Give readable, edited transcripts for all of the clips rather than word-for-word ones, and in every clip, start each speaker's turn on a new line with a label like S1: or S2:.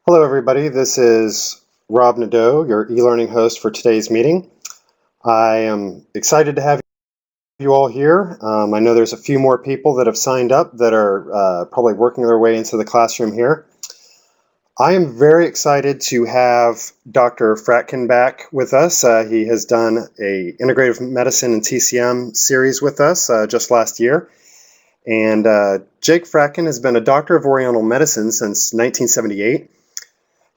S1: Hello, everybody. This is Rob Nadeau, your e-learning host for today's meeting. I am excited to have you all here. I know there's a few more people that have signed up that are probably working their way into the classroom here. I am very excited to have Dr. Fratkin back with us. He has done a integrative medicine and TCM series with us just last year. And Jake Fratkin has been a doctor of Oriental medicine since 1978.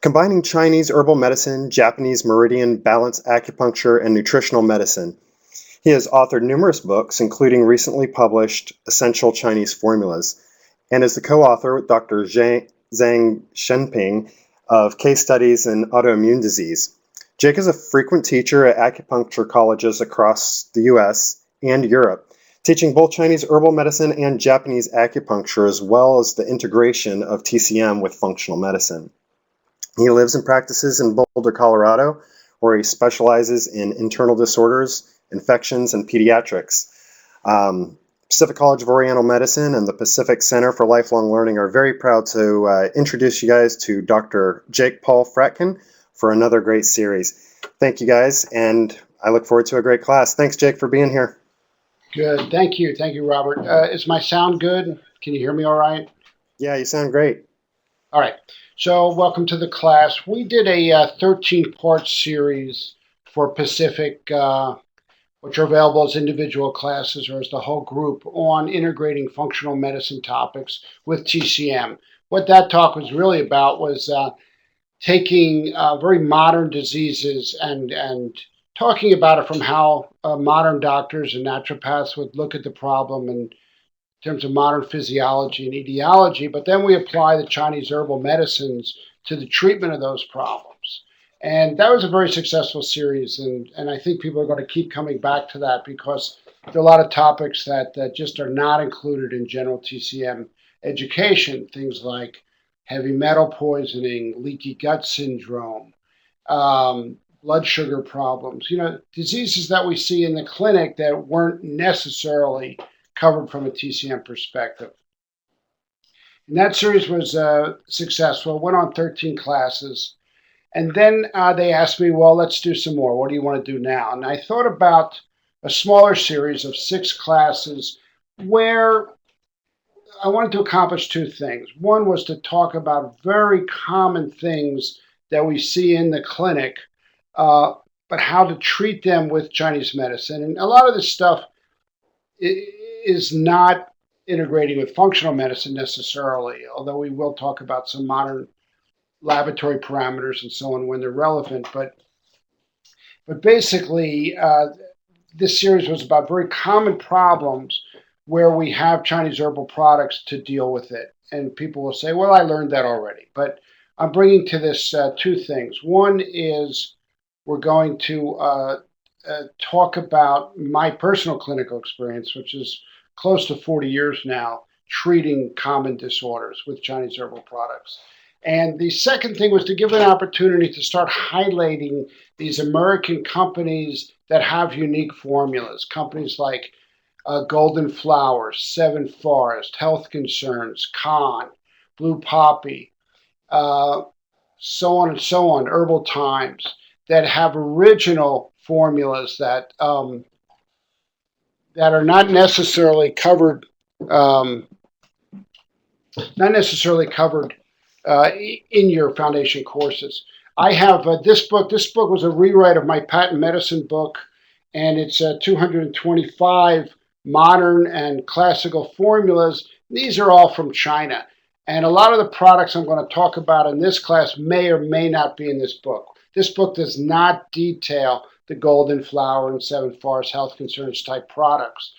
S1: Combining Chinese herbal medicine, Japanese meridian, balance acupuncture, and nutritional medicine. He has authored numerous books, including recently published Essential Chinese Formulas, and is the co-author with Dr. Zhang Shenping of Case Studies in Autoimmune Disease. Jake is a frequent teacher at acupuncture colleges across the US and Europe, teaching both Chinese herbal medicine and Japanese acupuncture, as well as the integration of TCM with functional medicine. He lives and practices in Boulder, Colorado, where he specializes in internal disorders, infections, and pediatrics. Pacific College of Oriental Medicine and the Pacific Center for Lifelong Learning are very proud to introduce you guys to Dr. Jake Paul Fratkin for another great series. Thank you, guys, and I look forward to a great class. Thanks, Jake, for being here.
S2: Good. Thank you. Thank you, Robert. Is my sound good? Can you hear me all right?
S1: Yeah, you sound great.
S2: All right. So welcome to the class. We did a 13-part series for Pacific, which are available as individual classes or as the whole group, on integrating functional medicine topics with TCM. What that talk was really about was taking very modern diseases and talking about it from how modern doctors and naturopaths would look at the problem in terms of modern physiology and etiology, but then we apply the Chinese herbal medicines to the treatment of those problems. And that was a very successful series, and I think people are going to keep coming back to that because there are a lot of topics that just are not included in general TCM education, things like heavy metal poisoning, leaky gut syndrome, blood sugar problems, diseases that we see in the clinic that weren't necessarily covered from a TCM perspective. And that series was successful, went on 13 classes. And then they asked me, well, let's do some more. What do you want to do now? And I thought about a smaller series of 6 classes where I wanted to accomplish 2 things. One was to talk about very common things that we see in the clinic, but how to treat them with Chinese medicine. And a lot of this stuff is not integrating with functional medicine necessarily, although we will talk about some modern laboratory parameters and so on when they're relevant. But basically, this series was about very common problems where we have Chinese herbal products to deal with it. And people will say, well, I learned that already. But I'm bringing to this 2 things. One is we're going to talk about my personal clinical experience, which is close to 40 years now, treating common disorders with Chinese herbal products. And the second thing was to give an opportunity to start highlighting these American companies that have unique formulas, companies like Golden Flowers, Seven Forest, Health Concerns, Con, Blue Poppy, so on and so on, Herbal Times, that have original formulas that that are not necessarily covered, in your foundation courses. I have this book. This book was a rewrite of my patent medicine book, and it's 225 modern and classical formulas. These are all from China. And a lot of the products I'm going to talk about in this class may or may not be in this book. This book does not detail the Golden Flower and Seven Forest Health Concerns type products.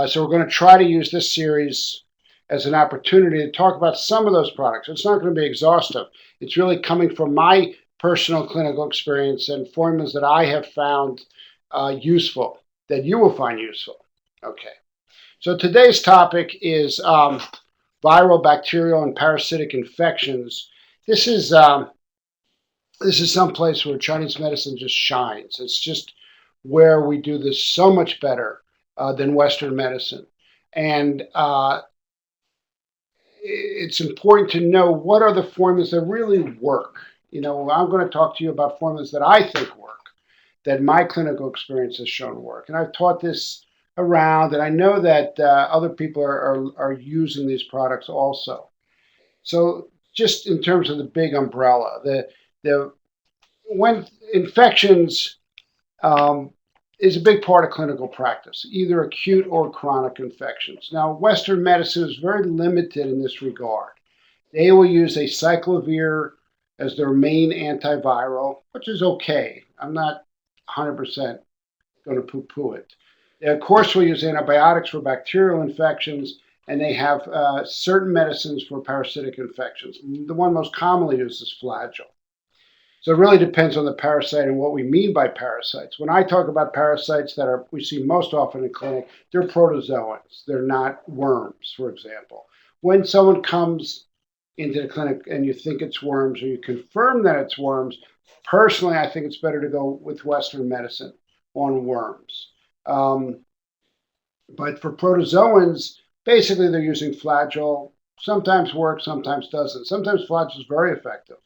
S2: So we're going to try to use this series as an opportunity to talk about some of those products. It's not going to be exhaustive. It's really coming from my personal clinical experience and formulas that I have found useful, that you will find useful. Okay. So today's topic is viral, bacterial, and parasitic infections. This is some place where Chinese medicine just shines. It's just where we do this so much better than Western medicine. And it's important to know what are the formulas that really work. I'm going to talk to you about formulas that I think work, that my clinical experience has shown work. And I've taught this around, and I know that other people are using these products also. So just in terms of the big umbrella, the when infections is a big part of clinical practice, either acute or chronic infections. Now, Western medicine is very limited in this regard. They will use a cyclovir as their main antiviral, which is okay. I'm not 100% going to poo-poo it. They, of course, will use antibiotics for bacterial infections, and they have certain medicines for parasitic infections. The one most commonly used is Flagyl. So it really depends on the parasite and what we mean by parasites. When I talk about parasites that we see most often in clinic, they're protozoans. They're not worms, for example. When someone comes into the clinic and you think it's worms or you confirm that it's worms, personally, I think it's better to go with Western medicine on worms. But for protozoans, basically they're using Flagyl. Sometimes works, sometimes doesn't. Sometimes Flagyl is very effective.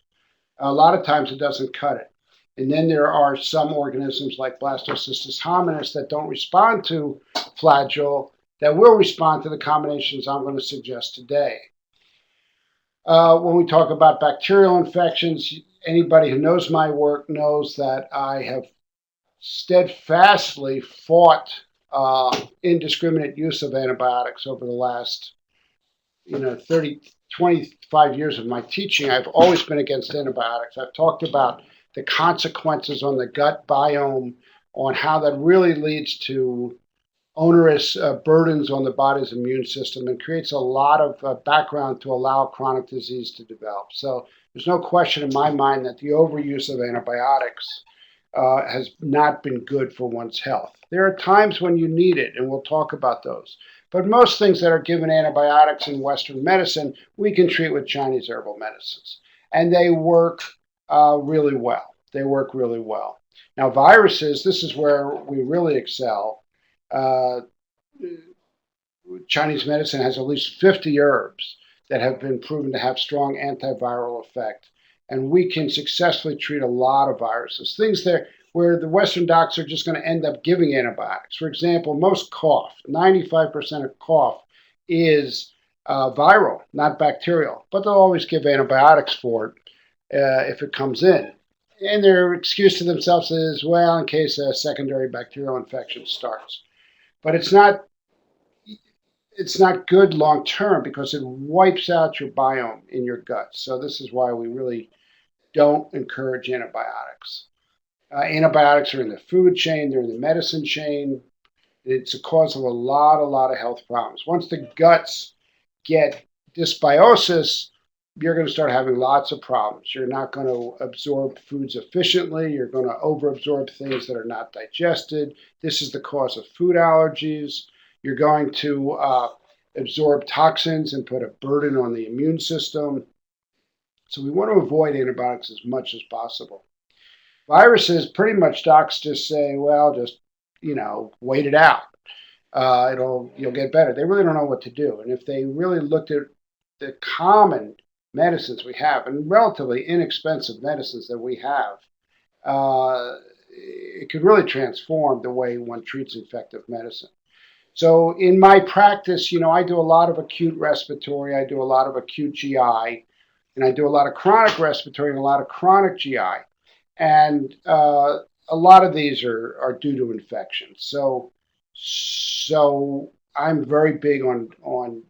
S2: A lot of times it doesn't cut it. And then there are some organisms like Blastocystis hominis that don't respond to Flagyl that will respond to the combinations I'm going to suggest today. When we talk about bacterial infections, anybody who knows my work knows that I have steadfastly fought indiscriminate use of antibiotics over the last 25 years of my teaching. I've always been against antibiotics. I've talked about the consequences on the gut biome, on how that really leads to onerous burdens on the body's immune system and creates a lot of background to allow chronic disease to develop. So there's no question in my mind that the overuse of antibiotics has not been good for one's health. There are times when you need it, and we'll talk about those. But most things that are given antibiotics in Western medicine, we can treat with Chinese herbal medicines. And they work really well. They work really well. Now, viruses, this is where we really excel. Chinese medicine has at least 50 herbs that have been proven to have strong antiviral effect. And we can successfully treat a lot of viruses. Things there where the Western docs are just going to end up giving antibiotics. For example, most cough, 95% of cough is viral, not bacterial. But they'll always give antibiotics for it if it comes in. And their excuse to themselves is, well, in case a secondary bacterial infection starts. But it's not good long term because it wipes out your biome in your gut. So this is why we really don't encourage antibiotics. Antibiotics are in the food chain, they're in the medicine chain. It's a cause of a lot of health problems. Once the guts get dysbiosis, you're going to start having lots of problems. You're not going to absorb foods efficiently. You're going to overabsorb things that are not digested. This is the cause of food allergies. You're going to absorb toxins and put a burden on the immune system. So we want to avoid antibiotics as much as possible. Viruses, pretty much docs just say, well, just, wait it out. You'll get better. They really don't know what to do. And if they really looked at the common medicines we have, and relatively inexpensive medicines that we have, it could really transform the way one treats infective medicine. So in my practice, I do a lot of acute respiratory, I do a lot of acute GI, and I do a lot of chronic respiratory and a lot of chronic GI. And a lot of these are due to infections. So I'm very big on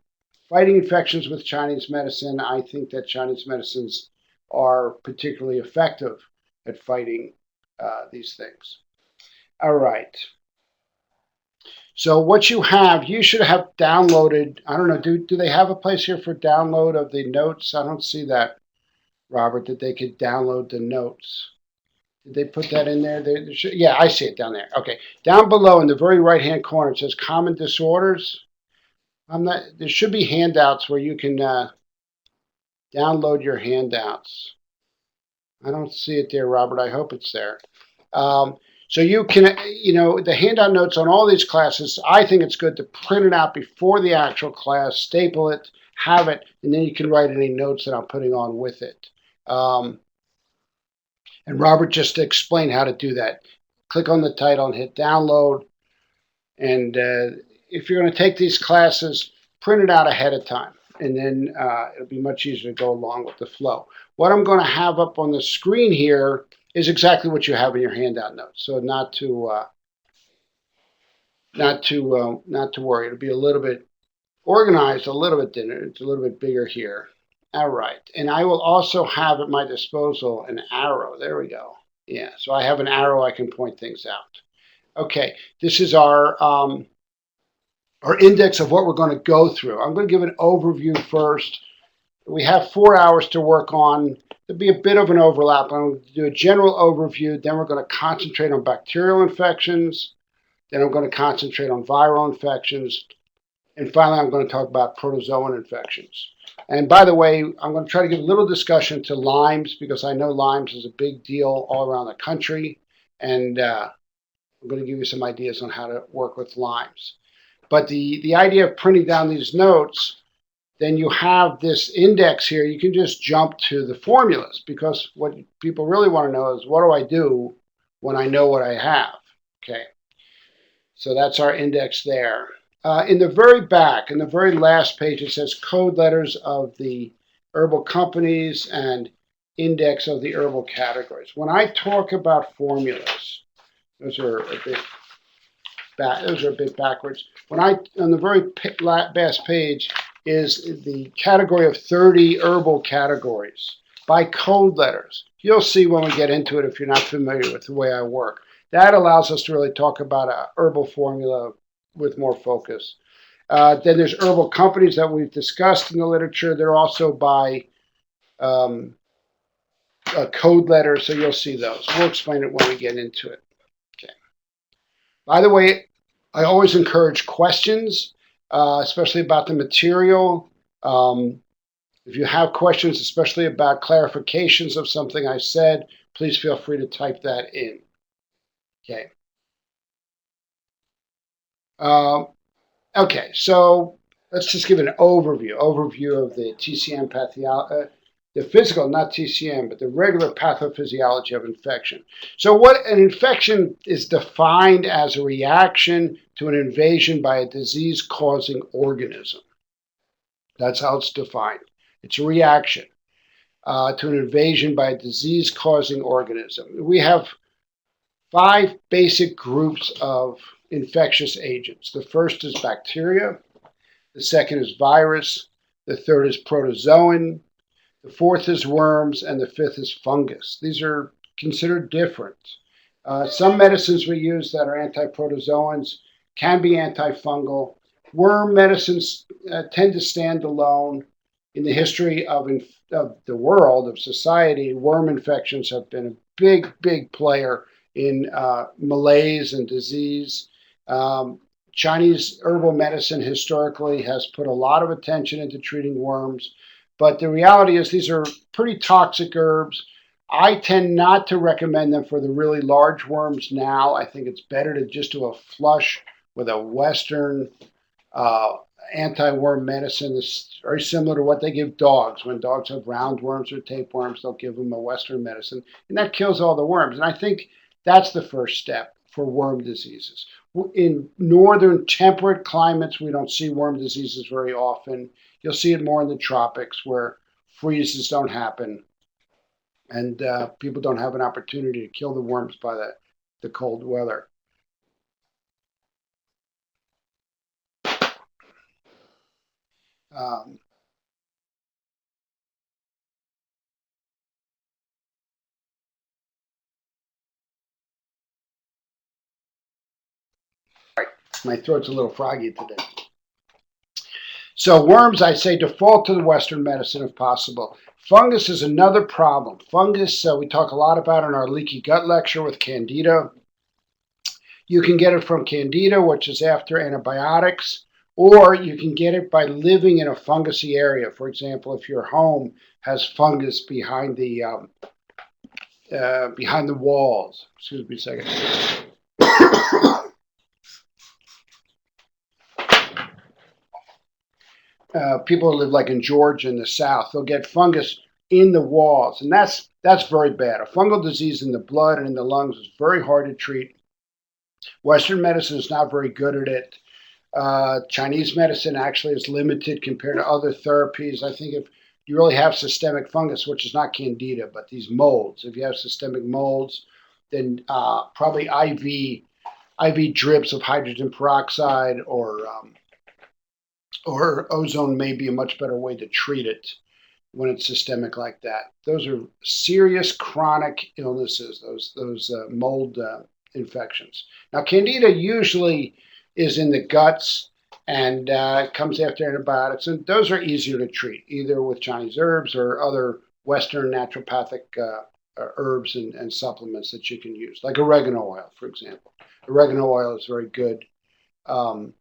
S2: fighting infections with Chinese medicine. I think that Chinese medicines are particularly effective at fighting these things. All right. So what you should have downloaded. I don't know, do they have a place here for download of the notes? I don't see that, Robert, that they could download the notes. Did they put that in there? Yeah, I see it down there. Okay. Down below in the very right-hand corner, it says common disorders. There should be handouts where you can download your handouts. I don't see it there, Robert. I hope it's there. So you can, the handout notes on all these classes, I think it's good to print it out before the actual class, staple it, have it, and then you can write any notes that I'm putting on with it. And Robert just explained how to do that. Click on the title and hit download. And if you're going to take these classes, print it out ahead of time, and then it'll be much easier to go along with the flow. What I'm going to have up on the screen here is exactly what you have in your handout notes. So not to worry. It'll be a little bit organized, a little bit thinner. It's a little bit bigger here. All right, and I will also have at my disposal an arrow. There we go. Yeah, so I have an arrow I can point things out. Okay, this is our index of what we're going to go through. I'm going to give an overview first. We have 4 hours to work on. There'll be a bit of an overlap. I'm going to do a general overview. Then we're going to concentrate on bacterial infections. Then I'm going to concentrate on viral infections. And finally, I'm going to talk about protozoan infections. And by the way, I'm going to try to give a little discussion to Lyme's, because I know Lyme's is a big deal all around the country. And I'm going to give you some ideas on how to work with Lyme's. But the idea of printing down these notes, then you have this index here. You can just jump to the formulas, because what people really want to know is, what do I do when I know what I have? Okay, so that's our index there. In the very back, in the very last page, it says code letters of the herbal companies and index of the herbal categories. When I talk about formulas, those are a bit backwards. On the very last page is the category of 30 herbal categories by code letters. You'll see when we get into it, if you're not familiar with the way I work. That allows us to really talk about a herbal formula with more focus. Then there's herbal companies that we've discussed in the literature. They're also by a code letter, so you'll see those. We'll explain it when we get into it. Okay. By the way, I always encourage questions, especially about the material. If you have questions, especially about clarifications of something I said, please feel free to type that in. Okay. Okay, so let's just give an overview of the TCM pathology, the physical, not TCM, but the regular pathophysiology of infection. So what an infection is defined as a reaction to an invasion by a disease-causing organism. That's how it's defined. It's a reaction to an invasion by a disease-causing organism. We have 5 basic groups of infectious agents. The first is bacteria. The second is virus. The third is protozoan. The fourth is worms, and the fifth is fungus. These are considered different. Some medicines we use that are antiprotozoans can be antifungal. Worm medicines tend to stand alone. In the history of the world, of society, worm infections have been a big player in malaise and disease. Chinese herbal medicine historically has put a lot of attention into treating worms, but the reality is these are pretty toxic herbs. I tend not to recommend them for the really large worms now. I think it's better to just do a flush with a Western anti-worm medicine. It's very similar to what they give dogs. When dogs have roundworms or tapeworms, they'll give them a Western medicine, and that kills all the worms. And I think that's the first step for worm diseases. In northern temperate climates, we don't see worm diseases very often. You'll see it more in the tropics, where freezes don't happen and people don't have an opportunity to kill the worms by the cold weather. My throat's a little froggy today. So worms, I say default to the Western medicine if possible. Fungus is another problem. Fungus, we talk a lot about in our leaky gut lecture with Candida. You can get it from Candida, which is after antibiotics, or you can get it by living in a fungusy area. For example, if your home has fungus behind the walls. Excuse me a second. people who live like in Georgia in the South, they'll get fungus in the walls, and that's very bad. A fungal disease in the blood and in the lungs is very hard to treat. Western medicine is not very good at it. Chinese medicine actually is limited compared to other therapies. I think if you really have systemic fungus, which is not candida, but these molds, if you have systemic molds, then probably IV drips of hydrogen peroxide or ozone may be a much better way to treat it when it's systemic like that. Those are serious chronic illnesses, those mold infections. Now, candida usually is in the guts and comes after antibiotics, and those are easier to treat, either with Chinese herbs or other Western naturopathic herbs and supplements that you can use, like oregano oil, for example. Oregano oil is very good for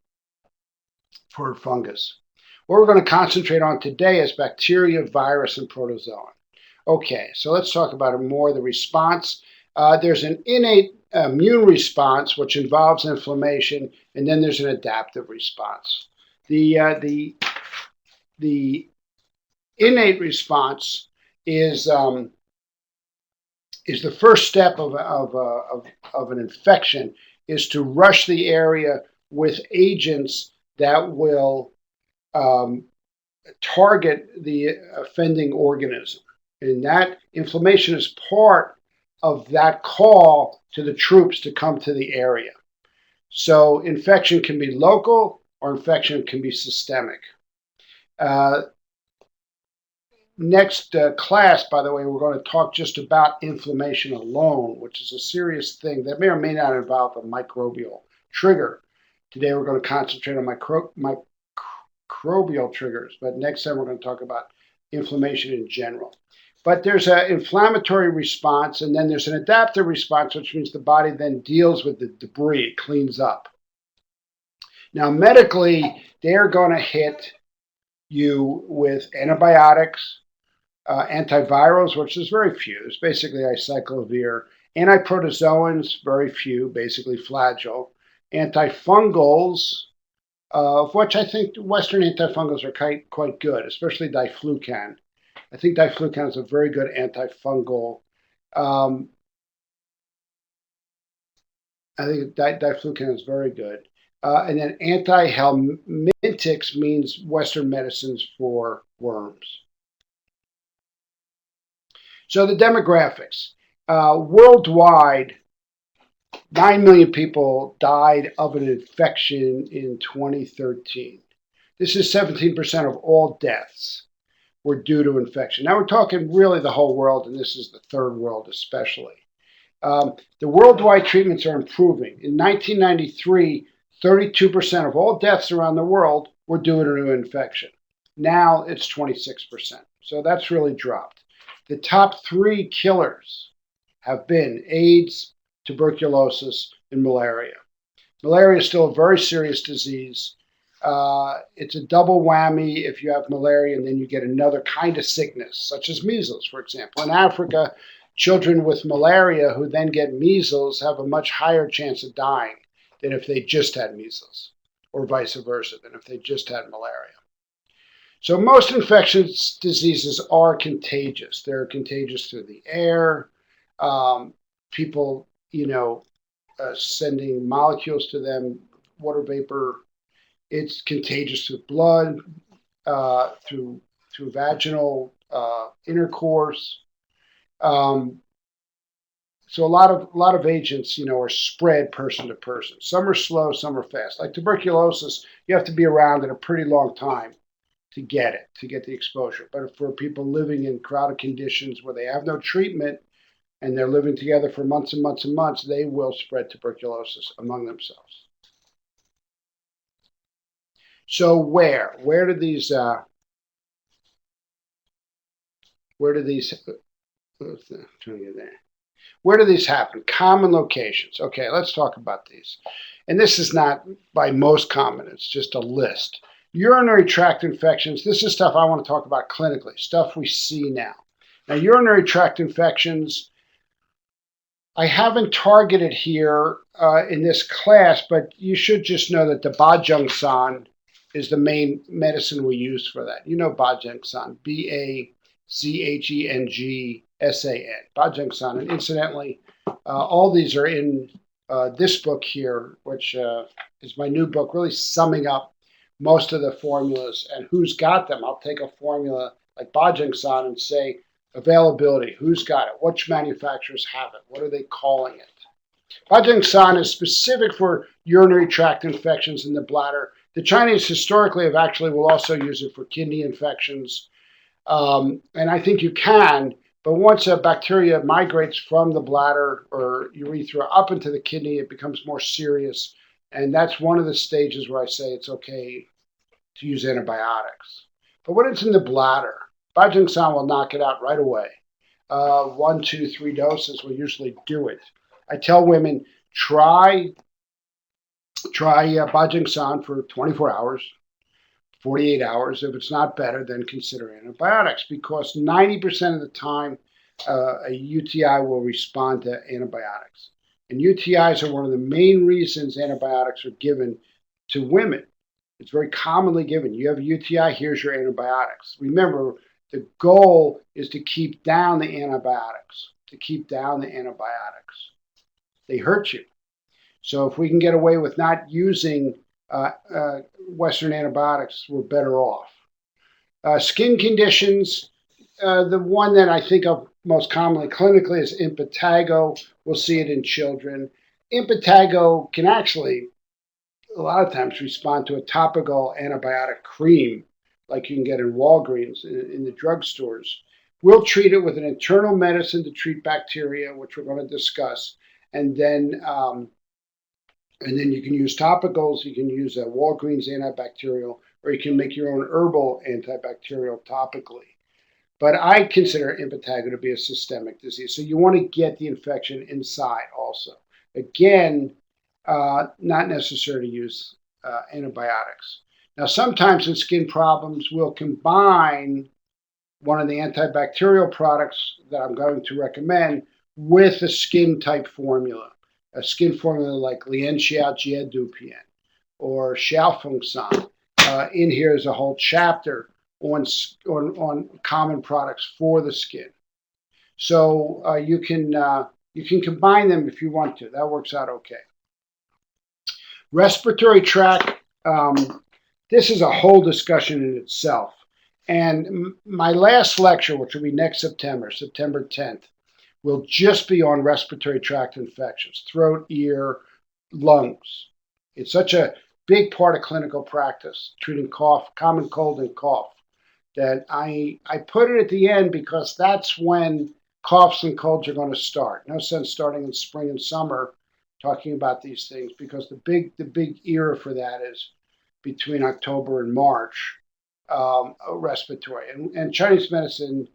S2: fungus. What we're going to concentrate on today is bacteria, virus, and protozoan. Okay, so let's talk about it more. The response, there's an innate immune response, which involves inflammation, and then there's an adaptive response. The innate response is the first step of an infection, is to rush the area with agents that will target the offending organism. And that inflammation is part of that call to the troops to come to the area. So infection can be local or infection can be systemic. Next class, by the way, we're going to talk just about inflammation alone, which is a serious thing that may or may not involve a microbial trigger. Today we're going to concentrate on microbial triggers, but next time we're going to talk about inflammation in general. But there's an inflammatory response, and then there's an adaptive response, which means the body then deals with the debris, cleans up. Now, medically, they're going to hit you with antibiotics, antivirals, which is very few. It's basically acyclovir. Antiprotozoans, very few, basically Flagyl. Antifungals, of which I think Western antifungals are quite good, especially diflucan. I think diflucan is a very good antifungal. I think diflucan is very good. And then antihelminthics means Western medicines for worms. So the demographics. Worldwide, 9 million people died of an infection in 2013. This is 17% of all deaths were due to infection. Now we're talking really the whole world, and this is the third world especially. The worldwide treatments are improving. In 1993, 32% of all deaths around the world were due to an infection. Now it's 26%. So that's really dropped. The top 3 killers have been AIDS, tuberculosis, and malaria. Malaria is still a very serious disease. It's a double whammy if you have malaria and then you get another kind of sickness, such as measles, for example. In Africa, children with malaria who then get measles have a much higher chance of dying than if they just had measles, or vice versa, than if they just had malaria. So most infectious diseases are contagious. They're contagious through the air. People, sending molecules to them, water vapor. It's contagious through blood, through vaginal intercourse. So a lot of agents, are spread person to person. Some are slow, some are fast. Like tuberculosis, you have to be around it a pretty long time to get the exposure. But for people living in crowded conditions where they have no treatment and they're living together for months and months and months, they will spread tuberculosis among themselves. So where do these happen? Common locations. Okay, let's talk about these. And this is not by most common, it's just a list. Urinary tract infections. This is stuff I want to talk about clinically, stuff we see now. Now, urinary tract infections, I haven't targeted here in this class, but you should just know that the Bajang-san is the main medicine we use for that. You know Bajengsan, Bazhengsan, Bajengsan. And incidentally, all these are in this book here, which is my new book, really summing up most of the formulas and who's got them. I'll take a formula like Bajengsan and say availability, who's got it, which manufacturers have it, what are they calling it. Bajengsan is specific for urinary tract infections in the bladder. The Chinese historically have actually will also use it for kidney infections. And I think you can, but once a bacteria migrates from the bladder or urethra up into the kidney, it becomes more serious. And that's one of the stages where I say it's okay to use antibiotics. But when it's in the bladder, Bajengsan will knock it out right away. 1, 2, 3 doses will usually do it. I tell women, try Bajengsan for 24 hours, 48 hours. If it's not better, then consider antibiotics, because 90% of the time, a UTI will respond to antibiotics. And UTIs are one of the main reasons antibiotics are given to women. It's very commonly given. You have a UTI, here's your antibiotics. Remember, the goal is to keep down the antibiotics, They hurt you. So if we can get away with not using Western antibiotics, we're better off. Skin conditions, the one that I think of most commonly clinically is impetigo. We'll see it in children. Impetigo can actually, a lot of times, respond to a topical antibiotic cream like you can get in Walgreens in the drugstores. We'll treat it with an internal medicine to treat bacteria, which we're going to discuss. And then you can use topicals, you can use a Walgreens antibacterial, or you can make your own herbal antibacterial topically. But I consider impetigo to be a systemic disease. So you want to get the infection inside also. Again, not necessary to use antibiotics. Now, sometimes in skin problems, we'll combine one of the antibacterial products that I'm going to recommend with a skin type formula, a skin formula like Lianxiao Jiedupian or Xiaofengsan. In here is a whole chapter on common products for the skin. So you can combine them if you want to. That works out okay. Respiratory tract. This is a whole discussion in itself. And my last lecture, which will be next September 10th, will just be on respiratory tract infections, throat, ear, lungs. It's such a big part of clinical practice, treating cough, common cold and cough, that I put it at the end because that's when coughs and colds are going to start. No sense starting in spring and summer talking about these things, because the big era for that is between October and March, respiratory. And Chinese medicine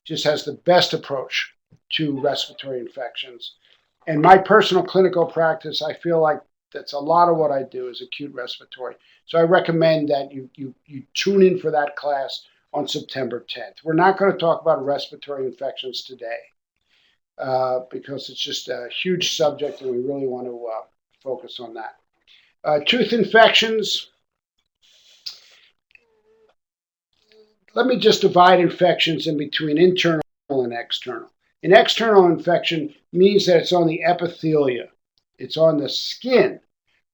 S2: just has the best approach to respiratory infections. And my personal clinical practice, I feel like that's a lot of what I do is acute respiratory. So I recommend that you tune in for that class on September 10th. We're not going to talk about respiratory infections today because it's just a huge subject and we really want to focus on that. Tooth infections. Let me just divide infections in between internal and external. An external infection means that it's on the epithelia. It's on the skin.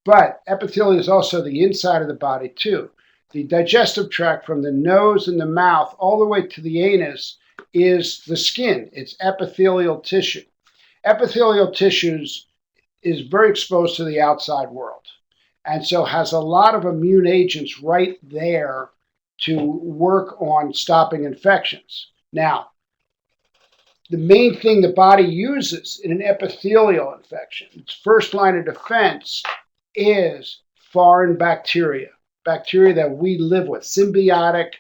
S2: But epithelium is also the inside of the body too. The digestive tract from the nose and the mouth all the way to the anus is the skin. It's epithelial tissue. Epithelial tissues is very exposed to the outside world, and so has a lot of immune agents right there to work on stopping infections. Now, the main thing the body uses in an epithelial infection, its first line of defense, is foreign bacteria, bacteria that we live with, symbiotic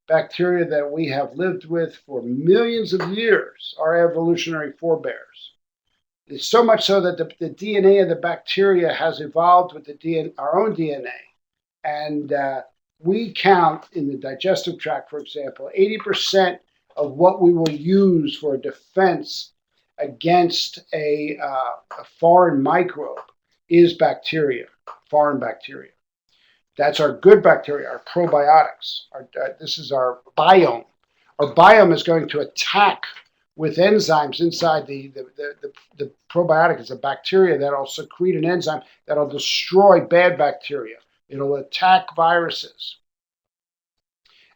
S2: bacteria that we have lived with for millions of years, our evolutionary forebears. It's so much so that the DNA of the bacteria has evolved with our own DNA. And we count in the digestive tract, for example, 80% of what we will use for a defense against a foreign microbe is bacteria, foreign bacteria. That's our good bacteria, our probiotics. This is our biome. Our biome is going to attack with enzymes inside the probiotic is a bacteria that'll secrete an enzyme that'll destroy bad bacteria. It'll attack viruses.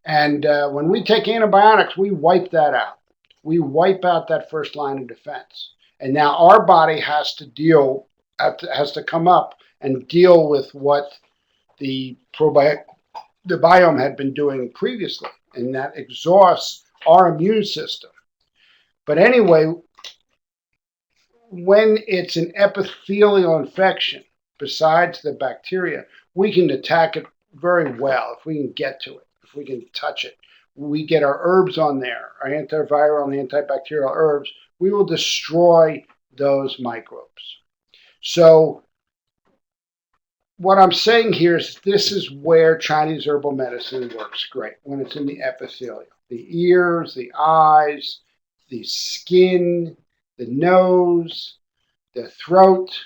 S2: And when we take antibiotics, we wipe that out. We wipe out that first line of defense. And now our body has to come up and deal with what the biome had been doing previously, and that exhausts our immune system. But anyway, when it's an epithelial infection, besides the bacteria, we can attack it very well if we can get to it, if we can touch it. We get our herbs on there, our antiviral and antibacterial herbs, we will destroy those microbes. So what I'm saying here is this is where Chinese herbal medicine works great, when it's in the epithelial. The ears, the eyes, the skin, the nose, the throat,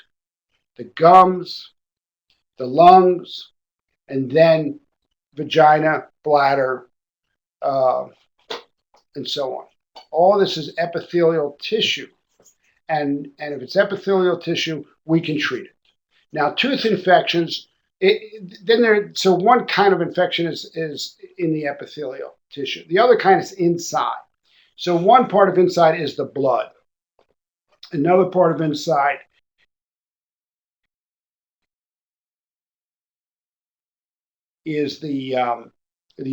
S2: the gums, the lungs, and then vagina, bladder, and so on. All this is epithelial tissue. And if it's epithelial tissue, we can treat it. Now, tooth infections, so one kind of infection is in the epithelial tissue. The other kind is inside. So one part of inside is the blood. Another part of inside is the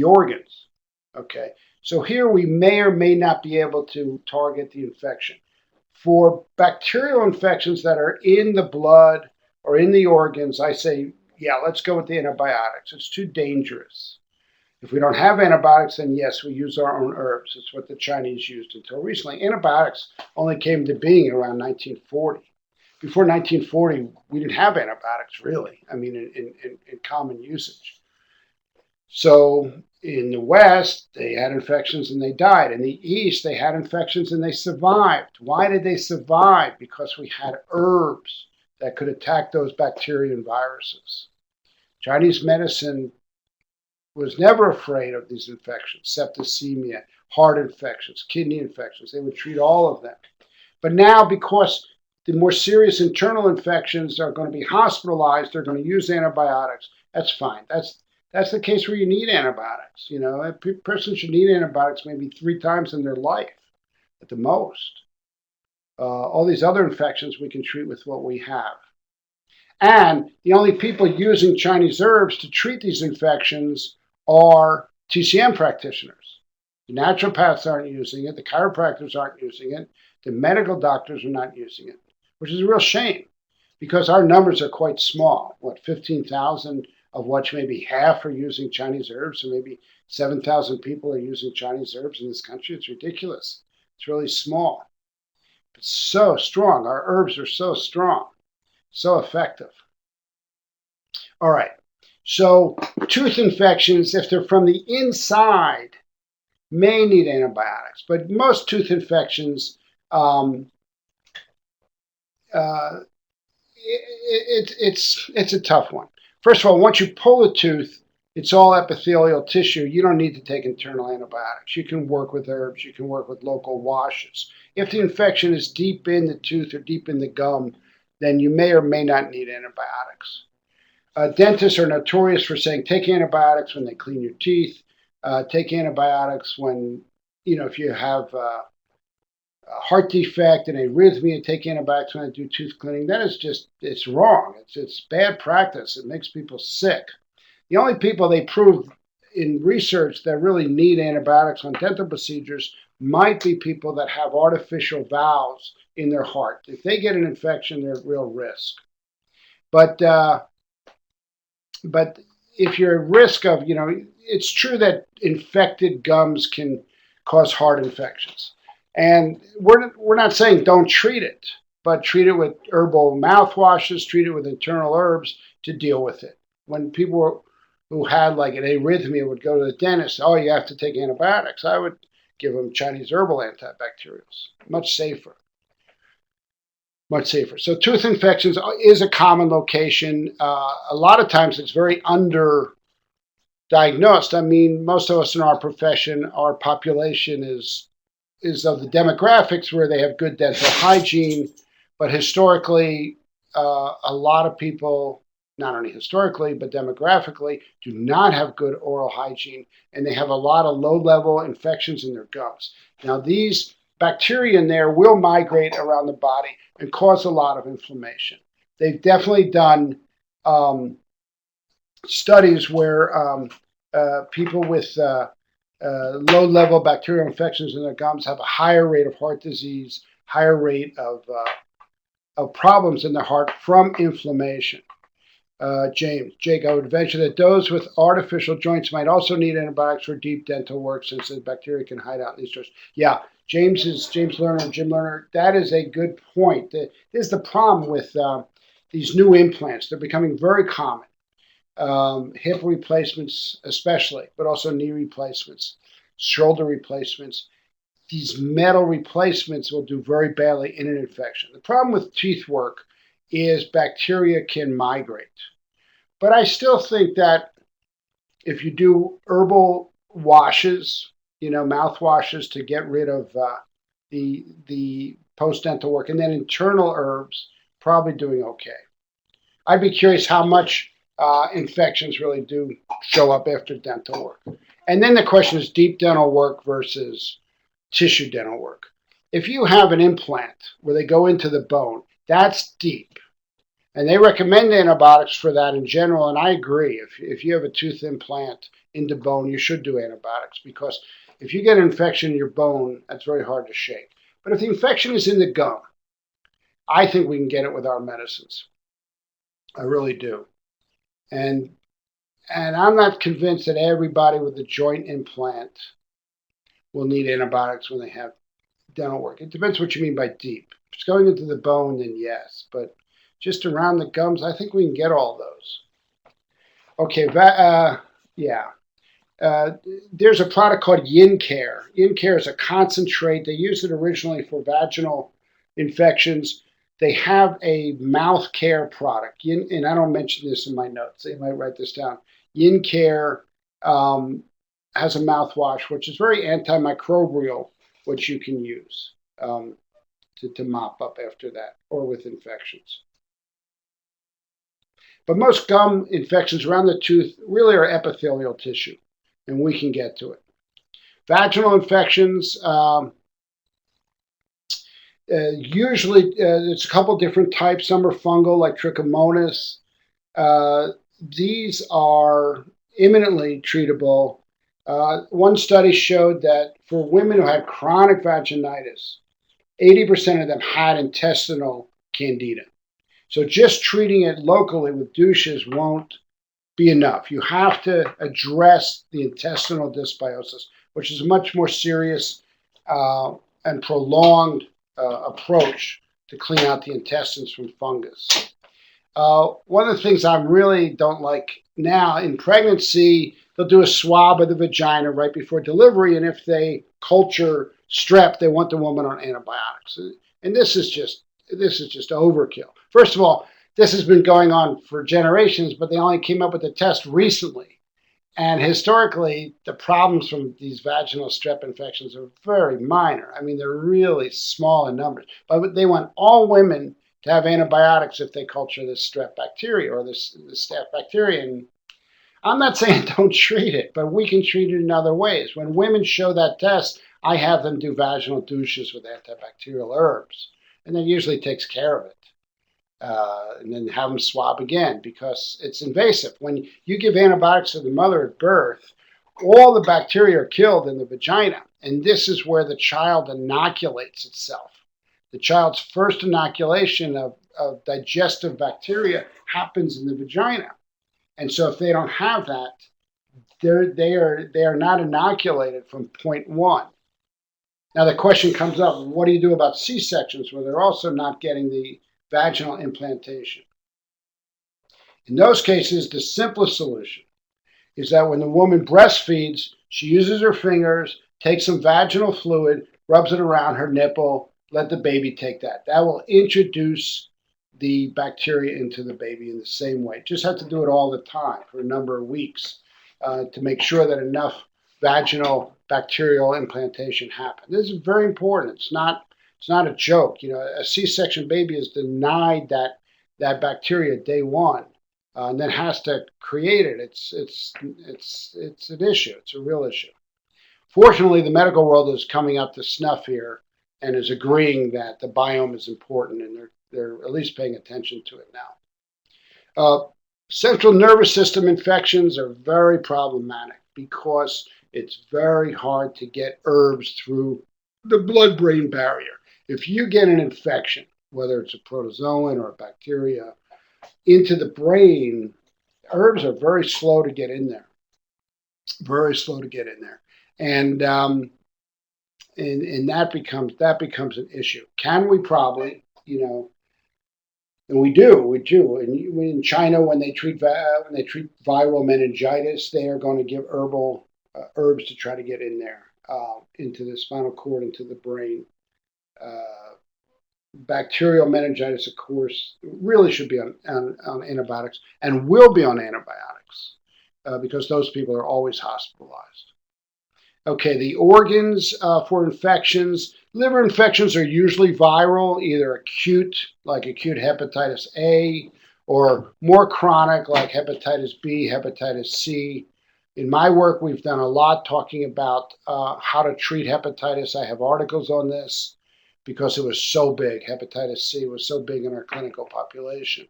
S2: organs. Okay, so here we may or may not be able to target the infection. For bacterial infections that are in the blood or in the organs, I say, yeah, let's go with the antibiotics. It's too dangerous. If we don't have antibiotics, then yes, we use our own herbs. It's what the Chinese used until recently. Antibiotics only came to being around 1940. Before 1940, we didn't have antibiotics, really. I mean, in common usage. So in the West, they had infections and they died. In the East, they had infections and they survived. Why did they survive? Because we had herbs that could attack those bacteria and viruses. Chinese medicine was never afraid of these infections, septicemia, heart infections, kidney infections. They would treat all of them. But now, because the more serious internal infections are going to be hospitalized, they're going to use antibiotics. That's fine. That's the case where you need antibiotics. You know, a person should need antibiotics maybe 3 times in their life at the most. All these other infections we can treat with what we have. And the only people using Chinese herbs to treat these infections are TCM practitioners. The naturopaths aren't using it. The chiropractors aren't using it. The medical doctors are not using it, which is a real shame because our numbers are quite small. 15,000 of which maybe half are using Chinese herbs, so maybe 7,000 people are using Chinese herbs in this country. It's ridiculous. It's really small. But so strong. Our herbs are so strong, so effective. All right. So tooth infections, if they're from the inside, may need antibiotics. But most tooth infections, it's a tough one. First of all, once you pull a tooth, it's all epithelial tissue. You don't need to take internal antibiotics. You can work with herbs. You can work with local washes. If the infection is deep in the tooth or deep in the gum, then you may or may not need antibiotics. Dentists are notorious for saying take antibiotics when they clean your teeth. Take antibiotics when, if you have a heart defect and arrhythmia, take antibiotics when they do tooth cleaning. That is it's wrong. It's bad practice. It makes people sick. The only people they proved in research that really need antibiotics on dental procedures might be people that have artificial valves in their heart. If they get an infection, they're at real risk. But if you're at risk of, it's true that infected gums can cause heart infections. And we're not saying don't treat it, but treat it with herbal mouthwashes, treat it with internal herbs to deal with it. When people who had like an arrhythmia would go to the dentist, oh, you have to take antibiotics, I would give them Chinese herbal antibacterials, much safer. much safer. So tooth infections is a common location. A lot of times it's very underdiagnosed. I mean, most of us in our profession, our population is of the demographics where they have good dental hygiene, but historically, a lot of people, not only historically, but demographically, do not have good oral hygiene, and they have a lot of low-level infections in their gums. Now, these bacteria in there will migrate around the body and cause a lot of inflammation. They've definitely done studies where people with low-level bacterial infections in their gums have a higher rate of heart disease, higher rate of problems in their heart from inflammation. Jake, I would venture that those with artificial joints might also need antibiotics for deep dental work since the bacteria can hide out in these joints. Yeah, James Lerner, Jim Lerner, that is a good point. This is the problem with these new implants. They're becoming very common. Hip replacements especially, but also knee replacements, shoulder replacements. These metal replacements will do very badly in an infection. The problem with teeth work is bacteria can migrate. But I still think that if you do herbal washes, mouth washes to get rid of the post-dental work, and then internal herbs, probably doing okay. I'd be curious how much infections really do show up after dental work. And then the question is deep dental work versus tissue dental work. If you have an implant where they go into the bone, that's deep. And they recommend antibiotics for that in general, and I agree. If you have a tooth implant into bone, you should do antibiotics because if you get an infection in your bone, that's very hard to shake. But if the infection is in the gum, I think we can get it with our medicines. I really do. And I'm not convinced that everybody with a joint implant will need antibiotics when they have dental work. It depends what you mean by deep. If it's going into the bone, then yes. But just around the gums, I think we can get all those. Okay, there's a product called Yin Care. Yin Care is a concentrate. They used it originally for vaginal infections. They have a mouth care product. And I don't mention this in my notes. They might write this down. Yin Care has a mouthwash, which is very antimicrobial, which you can use to mop up after that or with infections. But most gum infections around the tooth really are epithelial tissue, and we can get to it. Vaginal infections, usually it's a couple different types. Some are fungal, like trichomonas. These are imminently treatable. One study showed that for women who had chronic vaginitis, 80% of them had intestinal candida. So just treating it locally with douches won't be enough. You have to address the intestinal dysbiosis, which is a much more serious and prolonged approach to clean out the intestines from fungus. One of the things I really don't like now, in pregnancy, they'll do a swab of the vagina right before delivery, and if they culture strep, they want the woman on antibiotics. And this is just overkill. First of all, this has been going on for generations, but they only came up with the test recently. And historically, the problems from these vaginal strep infections are very minor. I mean, they're really small in numbers. But they want all women to have antibiotics if they culture this strep bacteria or this staph bacteria. And I'm not saying don't treat it, but we can treat it in other ways. When women show that test, I have them do vaginal douches with antibacterial herbs. And that usually takes care of it. And then have them swab again because it's invasive. When you give antibiotics to the mother at birth, all the bacteria are killed in the vagina. And this is where the child inoculates itself. The child's first inoculation of digestive bacteria happens in the vagina. And so if they don't have that, they are not inoculated from point one. Now the question comes up, what do you do about C-sections where they're also not getting the vaginal implantation? In those cases, the simplest solution is that when the woman breastfeeds, she uses her fingers, takes some vaginal fluid, rubs it around her nipple, let the baby take that. That will introduce the bacteria into the baby in the same way. Just have to do it all the time for a number of weeks to make sure that enough vaginal bacterial implantation happens. This is very important. It's not a joke. You know, a C-section baby is denied that bacteria day one, and then has to create it. It's an issue. It's a real issue. Fortunately, the medical world is coming up to snuff here and is agreeing that the biome is important, and they're at least paying attention to it now. Central nervous system infections are very problematic because it's very hard to get herbs through the blood-brain barrier. If you get an infection, whether it's a protozoan or a bacteria, into the brain, herbs are very slow to get in there. Very slow to get in there. And that becomes an issue. Can we probably, and we do. In China, when they treat viral meningitis, they are going to give herbal herbs to try to get in there, into the spinal cord, into the brain. Bacterial meningitis, of course, really should be on antibiotics and will be on antibiotics because those people are always hospitalized. Okay, the organs for infections. Liver infections are usually viral, either acute, like acute hepatitis A, or more chronic, like hepatitis B, hepatitis C. In my work, we've done a lot talking about how to treat hepatitis. I have articles on this because it was so big. Hepatitis C was so big in our clinical population.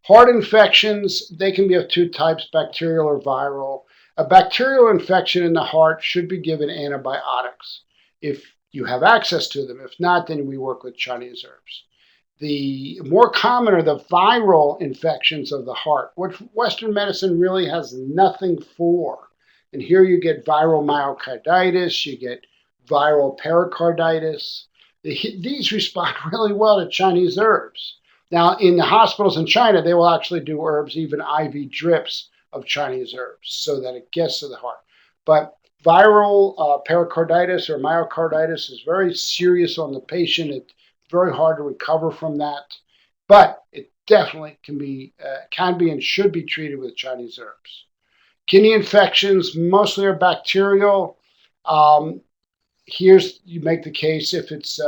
S2: Heart infections, they can be of two types, bacterial or viral. A bacterial infection in the heart should be given antibiotics if you have access to them. If not, then we work with Chinese herbs. The more common are the viral infections of the heart, which Western medicine really has nothing for. And here you get viral myocarditis, you get viral pericarditis. These respond really well to Chinese herbs. Now, in the hospitals in China, they will actually do herbs, even IV drips of Chinese herbs, so that it gets to the heart. But viral pericarditis or myocarditis is very serious on the patient. It's very hard to recover from that, but it definitely can be and should be treated with Chinese herbs. Kidney infections mostly are bacterial. You make the case if it's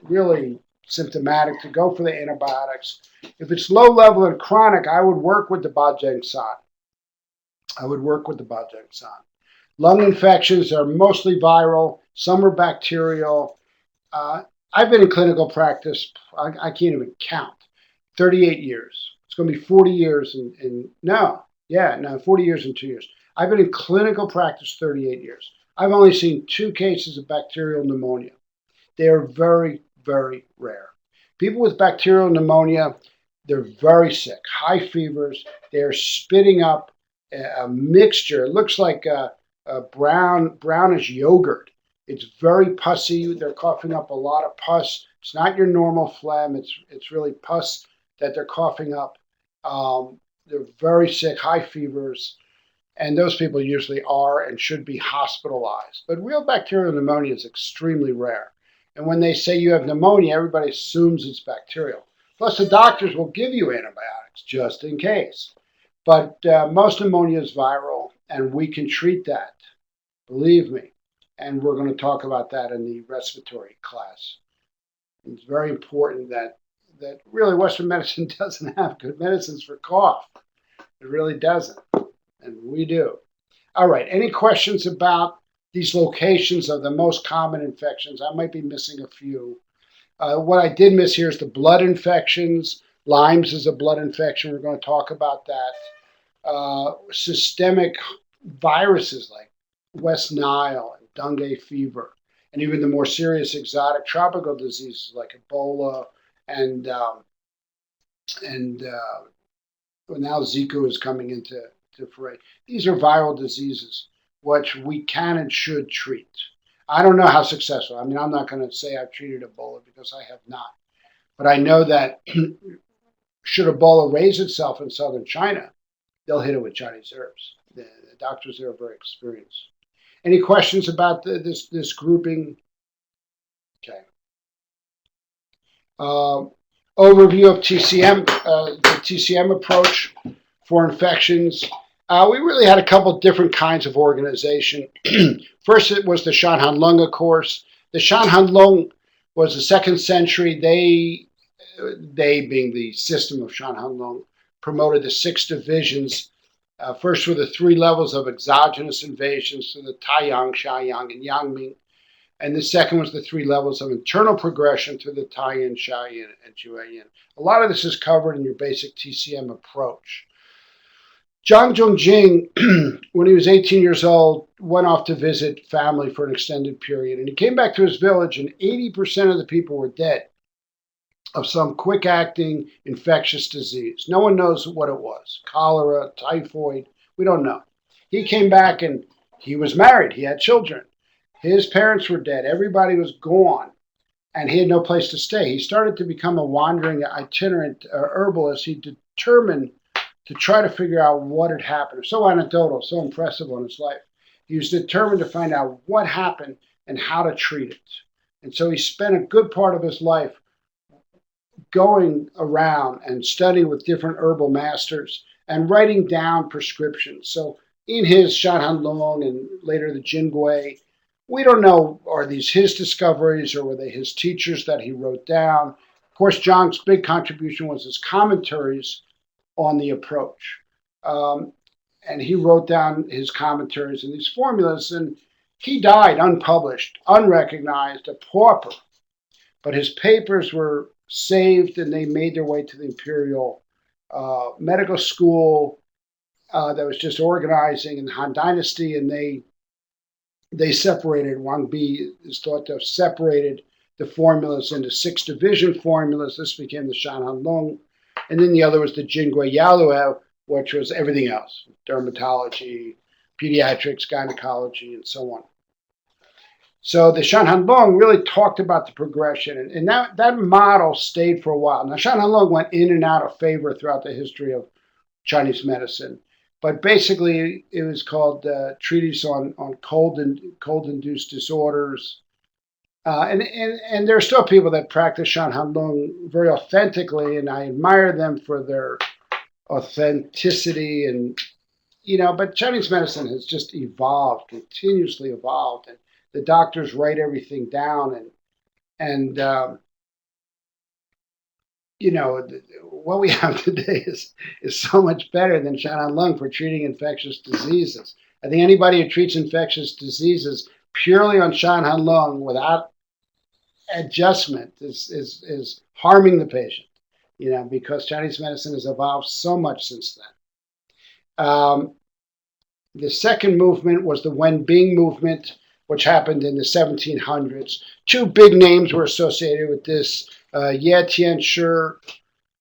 S2: really symptomatic to go for the antibiotics. If it's low level and chronic, I would work with the Bajang San. Lung infections are mostly viral. Some are bacterial. I've been in clinical practice, I can't even count, 38 years. It's going to be 40 years 40 years in 2 years. I've been in clinical practice 38 years. I've only seen 2 cases of bacterial pneumonia. They are very, very rare. People with bacterial pneumonia, they're very sick, high fevers. They're spitting up a mixture. It looks like a brownish yogurt. It's very pussy. They're coughing up a lot of pus. It's not your normal phlegm. It's really pus that they're coughing up. They're very sick, high fevers, and those people usually are and should be hospitalized. But real bacterial pneumonia is extremely rare. And when they say you have pneumonia, everybody assumes it's bacterial. Plus, the doctors will give you antibiotics just in case. But most pneumonia is viral, and we can treat that, believe me. And we're going to talk about that in the respiratory class. It's very important that really Western medicine doesn't have good medicines for cough. It really doesn't, and we do. All right, any questions about these locations of the most common infections? I might be missing a few. What I did miss here is the blood infections. Lyme's is a blood infection. We're going to talk about that. Systemic viruses like West Nile and dengue fever, and even the more serious exotic tropical diseases like Ebola and now Zika is coming into foray. These are viral diseases which we can and should treat. I don't know how successful. I mean, I'm not going to say I've treated Ebola because I have not. But I know that should Ebola raise itself in southern China, they'll hit it with Chinese herbs. The doctors there are very experienced. Any questions about this grouping? Okay. Uh, Overview of TCM, the TCM approach for infections. We really had a couple different kinds of organization. First, it was the Shanhan of course. The Shanhan was the second century. They being the system of Shanhan promoted the six divisions. First were the three levels of exogenous invasions, so the Taiyang, Shaiyang, and Yangming. And the second was the three levels of internal progression through the Taiyin, Shaoyin, and Jueyin. A lot of this is covered in your basic TCM approach. Zhang Zhongjing, when he was 18 years old, went off to visit family for an extended period. And he came back to his village, and 80% of the people were dead of some quick-acting infectious disease. No one knows what it was. Cholera, typhoid, we don't know. He came back, and he was married. He had children. His parents were dead. Everybody was gone, and he had no place to stay. He started to become a wandering, itinerant herbalist. He determined to try to figure out what had happened. It was so anecdotal, so impressive on his life. He was determined to find out what happened and how to treat it. And so he spent a good part of his life going around and studying with different herbal masters and writing down prescriptions. So in his Shanhan Long and later the Jingui, we don't know, are these his discoveries or were they his teachers that he wrote down? Of course, Zhang's big contribution was his commentaries on the approach. And he wrote down his commentaries and these formulas, and he died unpublished, unrecognized, a pauper. But his papers were saved and they made their way to the Imperial Medical School that was just organizing in the Han Dynasty, and they separated. Wang Bi is thought to have separated the formulas into six division formulas. This became the Shanhan Long. And then the other was the Jingui Yaluo, which was everything else, dermatology, pediatrics, gynecology, and so on. So the Shanhan Long really talked about the progression, and that model stayed for a while. Now, Shanhan Long went in and out of favor throughout the history of Chinese medicine. But basically, it was called Treatise on cold-induced disorders. And there are still people that practice Shanhan Long very authentically, and I admire them for their authenticity. And, but Chinese medicine has just evolved, continuously evolved. And the doctors write everything down. And what we have today is so much better than Shanhan Long for treating infectious diseases. I think anybody who treats infectious diseases purely on Shanhan Long without adjustment is harming the patient, because Chinese medicine has evolved so much since then. The second movement was the Wenbing movement, which happened in the 1700s. Two big names were associated with this. Ye Tianshi,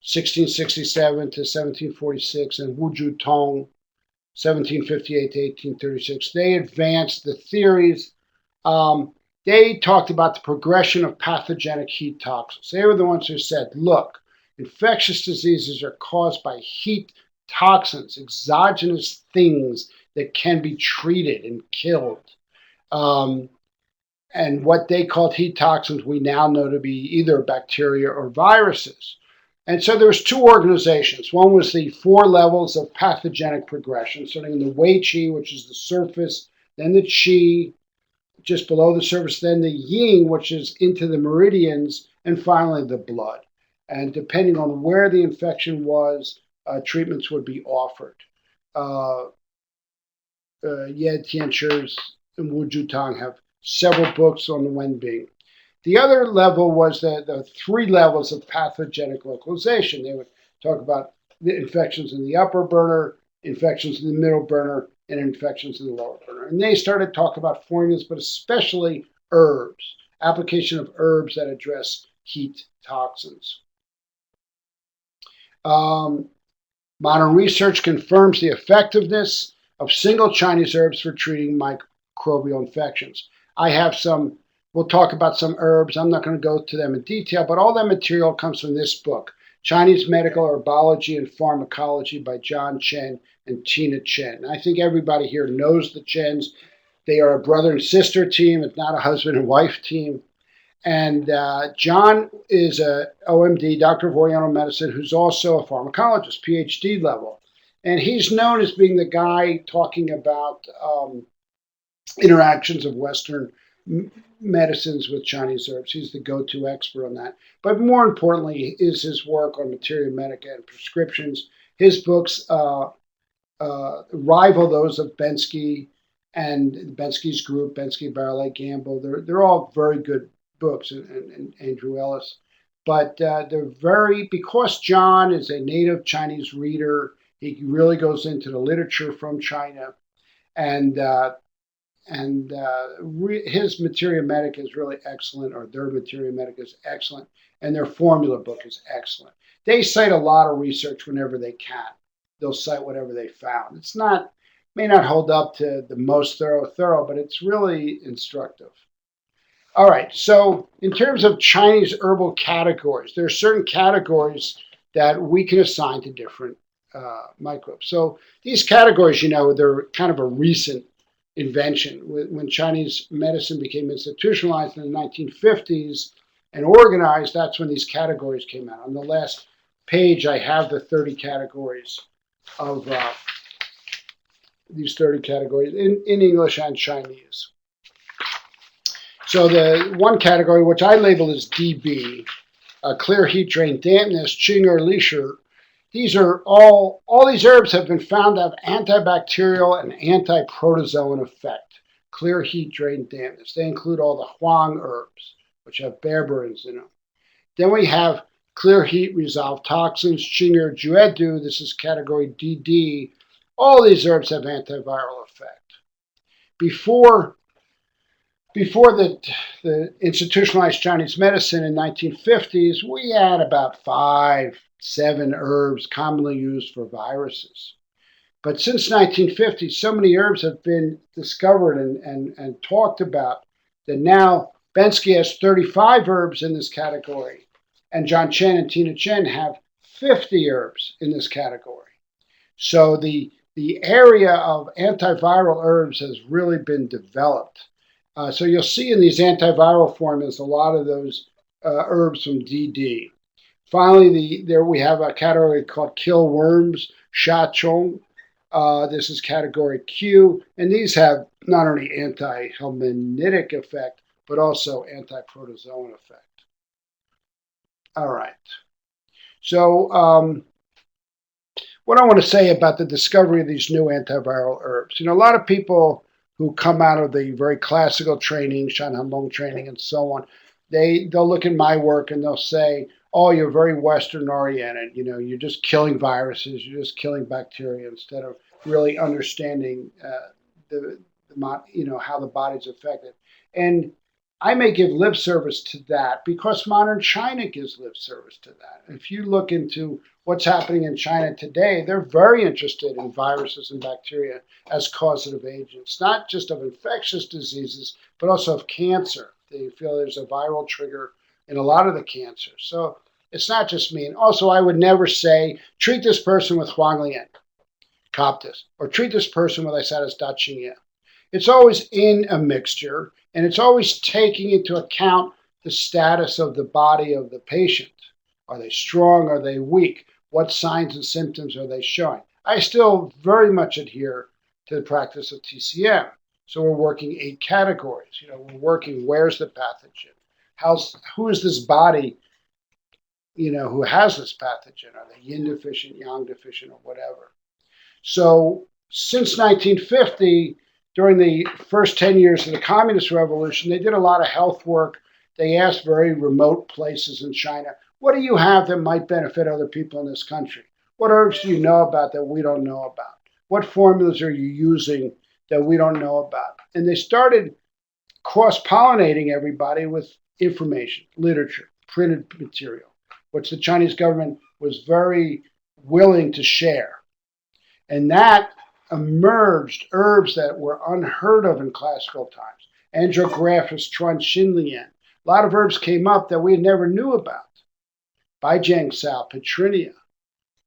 S2: 1667 to 1746, and Wu Tong, 1758 to 1836. They advanced the theories. They talked about the progression of pathogenic heat toxins. They were the ones who said, look, infectious diseases are caused by heat toxins, exogenous things that can be treated and killed. And what they called heat toxins, we now know to be either bacteria or viruses. And so there was two organizations. One was the four levels of pathogenic progression, starting in the Wei Qi, which is the surface, then the Qi, just below the surface, then the Ying, which is into the meridians, and finally the blood. And depending on where the infection was, treatments would be offered. Ye Tianshi and Wu Tang have several books on the Wenbing. The other level was the three levels of pathogenic localization. They would talk about the infections in the upper burner, infections in the middle burner, and infections in the lower burner. And they started talking about formulas, but especially herbs, application of herbs that address heat toxins. Modern research confirms the effectiveness of single Chinese herbs for treating microbial infections. I have some, we'll talk about some herbs. I'm not going to go to them in detail, but all that material comes from this book, Chinese Medical Herbology and Pharmacology by John Chen and Tina Chen. I think everybody here knows the Chens. They are a brother and sister team. It's not a husband and wife team. And John is a OMD, Doctor of Oriental Medicine, who's also a pharmacologist, PhD level. And he's known as being the guy talking about interactions of Western medicines with Chinese herbs. He's the go-to expert on that. But more importantly is his work on materia medica and prescriptions. His books rival those of Bensky and Bensky's group, Bensky, Barley, Gamble. They're all very good books, and Andrew Ellis. But they're very, because John is a native Chinese reader, he really goes into the literature from China, and his materia medica is really excellent, or their materia medica is excellent, and their formula book is excellent. They cite a lot of research whenever they can. They'll cite whatever they found. It's not, may not hold up to the most thorough, but it's really instructive. All right, so in terms of Chinese herbal categories, there are certain categories that we can assign to different microbes. So these categories, they're kind of a recent invention. When Chinese medicine became institutionalized in the 1950s and organized, that's when these categories came out. On the last page, I have the 30 categories of these 30 categories in English and Chinese. So the one category, which I label as DB, clear heat drain dampness, Qing or Lisher, these are all these herbs have been found to have antibacterial and anti-protozoan effect. Clear heat drain dampness. They include all the Huang herbs, which have berberines in them. Then we have clear heat resolve toxins, Qing or Juedu. This is category DD. All these herbs have antiviral effect. Before the institutionalized Chinese medicine in 1950s, we had about 5-7 herbs commonly used for viruses. But since 1950, so many herbs have been discovered and talked about that now Bensky has 35 herbs in this category, and John Chen and Tina Chen have 50 herbs in this category. So the area of antiviral herbs has really been developed. So you'll see in these antiviral formulas a lot of those herbs from DD. Finally, there we have a category called kill worms, Sha Chong. This is category Q, and these have not only anti-helminthic effect, but also anti-protozoan effect. All right. So what I want to say about the discovery of these new antiviral herbs. A lot of people who come out of the very classical training, Shan Hanlong training and so on, they'll look at my work and they'll say, oh, you're very Western oriented. You're just killing viruses, you're just killing bacteria instead of really understanding how the body's affected. And I may give lip service to that because modern China gives lip service to that. If you look into what's happening in China today, they're very interested in viruses and bacteria as causative agents, not just of infectious diseases, but also of cancer. They feel there's a viral trigger in a lot of the cancers. So it's not just me. And also, I would never say, treat this person with Huanglian, Coptis, or treat this person with Isadis Dachingya. It's always in a mixture, and it's always taking into account the status of the body of the patient. Are they strong? Are they weak? What signs and symptoms are they showing? I still very much adhere to the practice of TCM. So we're working 8 categories. We're working where's the pathogen? Who is this body, who has this pathogen? Are they yin deficient, yang deficient, or whatever? So since 1950, during the first 10 years of the Communist Revolution, they did a lot of health work. They asked very remote places in China, what do you have that might benefit other people in this country? What herbs do you know about that we don't know about? What formulas are you using that we don't know about? And they started cross-pollinating everybody with information, literature, printed material, which the Chinese government was very willing to share. And that emerged herbs that were unheard of in classical times. Andrographis transhinlian. A lot of herbs came up that we never knew about. Baijang Sao, Petrinia.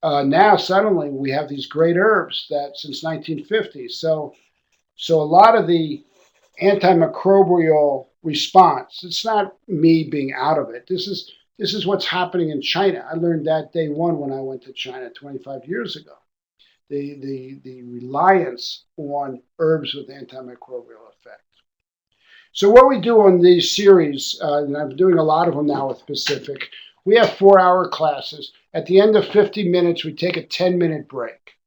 S2: Now suddenly we have these great herbs that since 1950. So a lot of the antimicrobial response. It's not me being out of it. This is what's happening in China. I learned that day one when I went to China 25 years ago. The reliance on herbs with antimicrobial effect. So what we do on these series, and I'm doing a lot of them now with Pacific, we have 4-hour classes. At the end of 50 minutes, we take a 10-minute break.